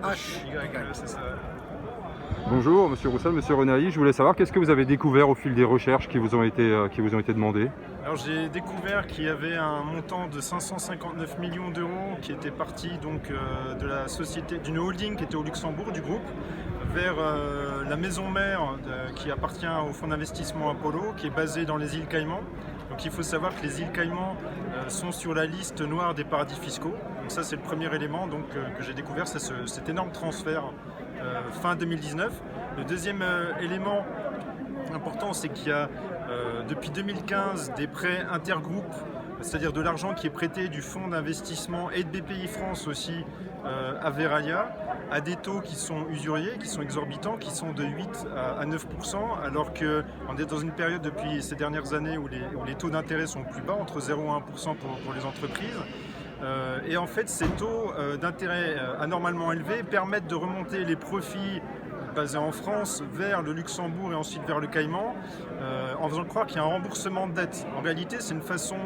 H-Y, c'est ça. Bonjour Monsieur Roussel, Monsieur Renaï, je voulais savoir qu'est-ce que vous avez découvert au fil des recherches qui vous ont été demandées. Alors j'ai découvert qu'il y avait un montant de 559 millions d'euros qui était parti donc de la société, d'une holding qui était au Luxembourg du groupe, vers la maison mère qui appartient au fonds d'investissement Apollo, qui est basé dans les îles Caïmans. Donc il faut savoir que les îles Caïmans sont sur la liste noire des paradis fiscaux. Donc ça c'est le premier élément donc, que j'ai découvert, c'est cet énorme transfert fin 2019. Le deuxième élément important, c'est qu'il y a depuis 2015 des prêts intergroupes, c'est-à-dire de l'argent qui est prêté du fonds d'investissement et de BPI France aussi à Verallia, à des taux qui sont usuriers, qui sont exorbitants, qui sont de 8 à 9%, alors qu'on est dans une période depuis ces dernières années où les taux d'intérêt sont plus bas, entre 0 et 1% pour les entreprises. Et en fait, ces taux d'intérêt anormalement élevés permettent de remonter les profits basés en France vers le Luxembourg et ensuite vers le Caïman, en faisant croire qu'il y a un remboursement de dette. En réalité, c'est une façon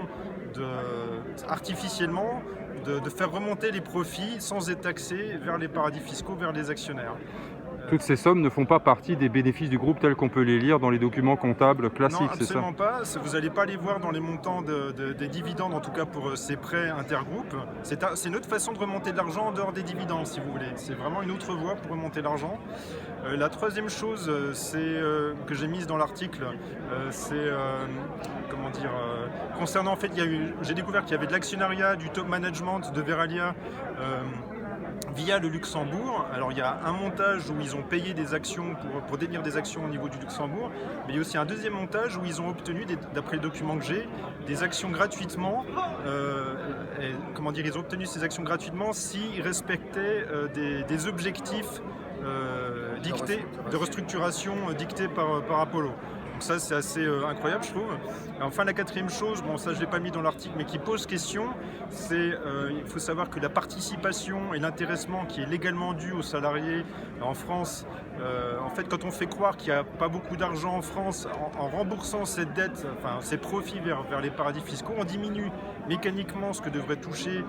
artificiellement de faire remonter les profits sans être taxés vers les paradis fiscaux, vers les actionnaires. Toutes ces sommes ne font pas partie des bénéfices du groupe tels qu'on peut les lire dans les documents comptables classiques, non, c'est ça? absolument pas. Vous n'allez pas les voir dans les montants des dividendes, en tout cas pour ces prêts intergroupes. C'est une autre façon de remonter de l'argent en dehors des dividendes, si vous voulez. C'est vraiment une autre voie pour remonter l'argent. La troisième chose que j'ai mise dans l'article, c'est concernant en fait, j'ai découvert qu'il y avait de l'actionnariat, du top management de Verallia via le Luxembourg. Alors il y a un montage où ils ont payé des actions pour détenir des actions au niveau du Luxembourg, mais il y a aussi un deuxième montage où ils ont obtenu, d'après les documents que j'ai, des actions gratuitement. Ils ont obtenu ces actions gratuitement s'ils respectaient des objectifs dictés, de restructuration dictés par Apollo. Donc ça c'est assez incroyable je trouve. Et enfin la quatrième chose, bon ça je ne l'ai pas mis dans l'article mais qui pose question, c'est il faut savoir que la participation et l'intéressement qui est légalement dû aux salariés en France, en fait quand on fait croire qu'il n'y a pas beaucoup d'argent en France, en remboursant cette dette, enfin ces profits vers les paradis fiscaux, on diminue mécaniquement ce que devraient toucher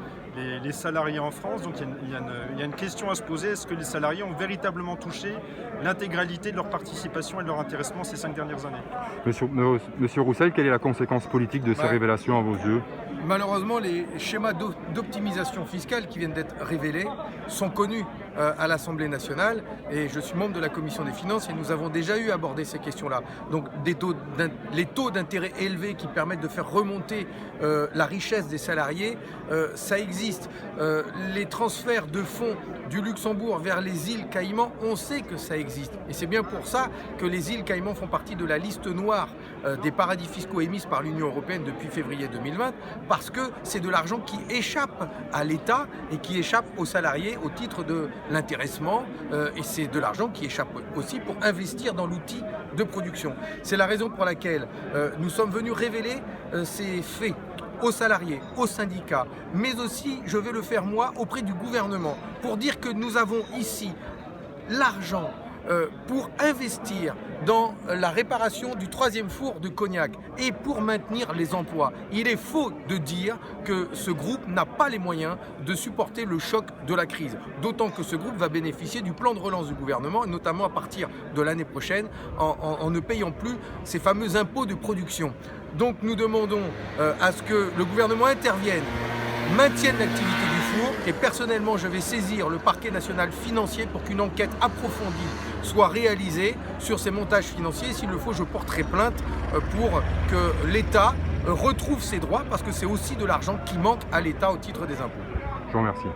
les salariés en France. Donc il y a une question à se poser, est-ce que les salariés ont véritablement touché l'intégralité de leur participation et de leur intéressement ces 5 dernières années? Monsieur Roussel, quelle est la conséquence politique de ces révélations à vos yeux? Malheureusement, les schémas d'optimisation fiscale qui viennent d'être révélés sont connus à l'Assemblée nationale et je suis membre de la Commission des finances et nous avons déjà eu abordé ces questions-là. Donc les taux d'intérêt élevés qui permettent de faire remonter la richesse des salariés, ça existe. Les transferts de fonds du Luxembourg vers les îles Caïmans, on sait que ça existe. Et c'est bien pour ça que les îles Caïmans font partie de la liste noire des paradis fiscaux émise par l'Union européenne depuis février 2020, parce que c'est de l'argent qui échappe à l'État et qui échappe aux salariés au titre de l'intéressement, et c'est de l'argent qui échappe aussi pour investir dans l'outil de production. C'est la raison pour laquelle nous sommes venus révéler ces faits aux salariés, aux syndicats, mais aussi, je vais le faire moi, auprès du gouvernement, pour dire que nous avons ici l'argent pour investir dans la réparation du 3e four de Cognac et pour maintenir les emplois. Il est faux de dire que ce groupe n'a pas les moyens de supporter le choc de la crise. D'autant que ce groupe va bénéficier du plan de relance du gouvernement, notamment à partir de l'année prochaine, en ne payant plus ces fameux impôts de production. Donc nous demandons à ce que le gouvernement intervienne, maintienne l'activité du four et personnellement je vais saisir le parquet national financier pour qu'une enquête approfondie soit réalisée sur ces montages financiers. S'il le faut, je porterai plainte pour que l'État retrouve ses droits parce que c'est aussi de l'argent qui manque à l'État au titre des impôts. Je vous remercie.